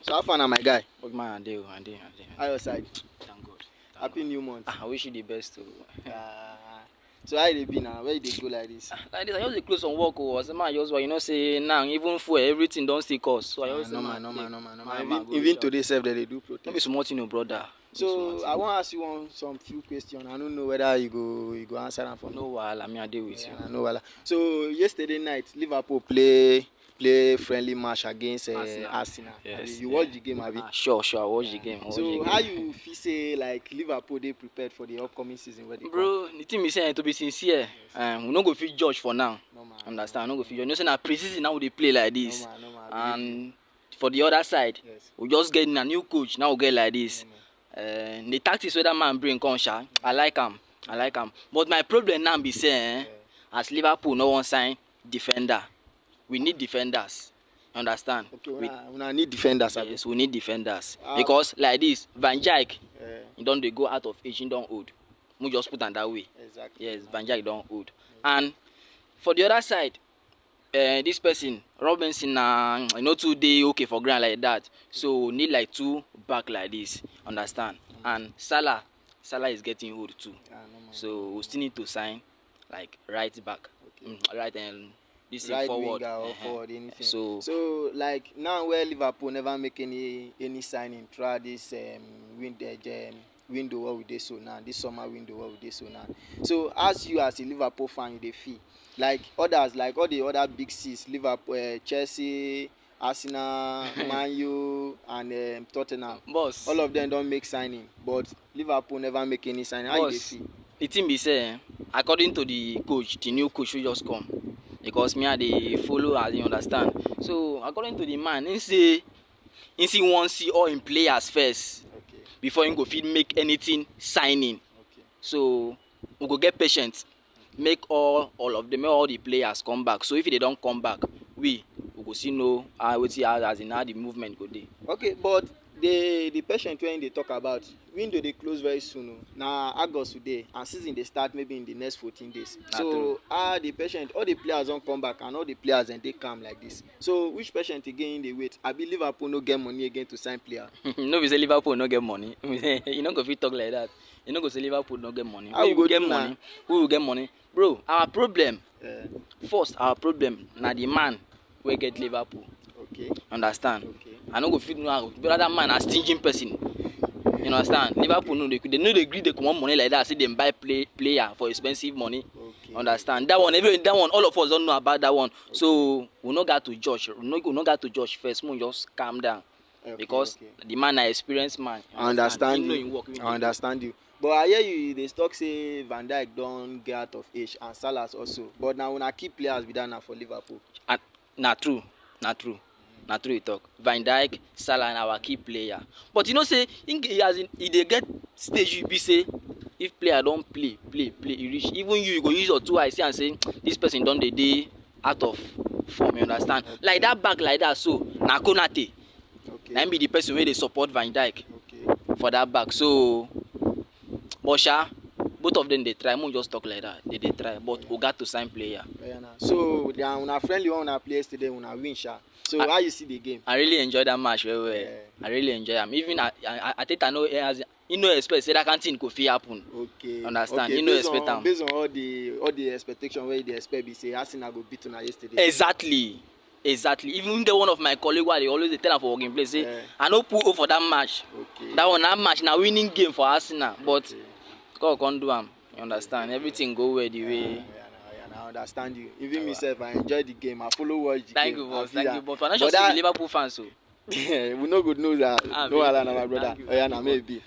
So how far now, my guy? But man, I do. How your side? Thank God. Happy new month. I wish you the best too. So how you dey be now? Where you dey go like this? Like this, I just dey close on work. Oh, as a man, just you know say now even for everything don't still cost. So I always say normal. Even today self they do protest. Don't be so much, brother. So I want to ask you some few questions. I don't know whether you go answer them for me. No wahala, me I deal with you. No wahala. So yesterday night, Liverpool play friendly match against Arsenal. Yes. You watch the game, abi? Sure. I watch the game. So how you feel say like Liverpool they prepared for the upcoming season where they Bro, the team is saying to be sincere. We no go fit judge for now. Normal. Understand? No go fit judge. You know say na pre-season now they play like this. Normal. And for the other side, Yes. we just get a new coach. Now we get like this. The tactics where that man bring come, I like him. But my problem now be saying, as Liverpool no one sign defender, we need defenders. Understand? Okay, we need defenders. Yes, we need defenders because like this, Van Dijk, he don't dey go out of age, he don't old. We just put on that way. Exactly. Yes, Van Dijk don't old. And for the other side, this person Robinson, too dey okay for ground like that. So we need like two back like this. Understand? And Salah is getting old too. So we still need to sign like right back, right and this is forward. Or forward, anything. So like now where Liverpool never make any signing throughout this window what we dey so now, this summer window what we dey so now. So as you as a Liverpool fan, you dey feel like others, like all the other big six, Liverpool, Chelsea, Arsenal, Man U, and Tottenham. Boss, all of them don't make signing, but Liverpool never make any signing. How you dey feel? The team be say, according to the coach, the new coach will just come. Because me and they follow, as you understand. So according to the man, he say want see all in players first before he go fit make anything signing. So we go get patient, make all of them, make all the players come back. So if they don't come back, we go see no how the movement go dey. Okay, but the patient when they talk about window they close very soon. Now August today and season they start maybe in the next 14 days. So the patient, all the players don't come back and all the players and they come like this. So which patient again they wait? I believe Liverpool no get money again to sign player. No, we say Liverpool no get money. You not go fit talk like that. You not go say Liverpool no get money. How we go get money? Who will get money? Bro, our problem. First, our problem na the man we get Liverpool. Okay. Understand? Okay. I no go fit know but that man a stingy person. You understand? Liverpool no they agree they come on money like that. Say them buy player for expensive money. Okay. Understand? That one, all of us don't know about that one. Okay. So we no got to judge. We no got to judge first. We just calm down. Because the man an experienced man. I understand you. But I hear you they talk say Van Dijk don't get out of age and Salah also. But now when I keep players with that now for Liverpool. Not true. You talk. Van Dijk, Salah, and our key player. But you know, say he they get stage you be say if player don't play, he reach. Even you go use your two eyes and say this person don't dey out of form. You understand? Okay. Like that back like that. So na Konate. Okay. Na be the person where they support Van Dijk. Okay. For that back. So, but both of them they try. Won't just talk like that. They try, but we got to sign player. So they are una friendly one una play yesterday una win So how you see the game? I really enjoy that match very well. I really enjoy them. Even I think I know you know expect say that kind of thing could fit happen. Okay. Understand? You know expect them. Based on all the expectation where they expect be say Arsenal go beat una yesterday. Exactly. Even get one of my colleagues why they always tell them for working place say I no pull for that match. Okay. That match now winning game for Arsenal, but God can't do them. You understand? Everything go where the way. I understand you. Even myself, I enjoy the game. I follow watch the game. Thank you, boss. But I'm not just a Liverpool fan, so. We no good know that. No, my brother. Oh yeah, maybe.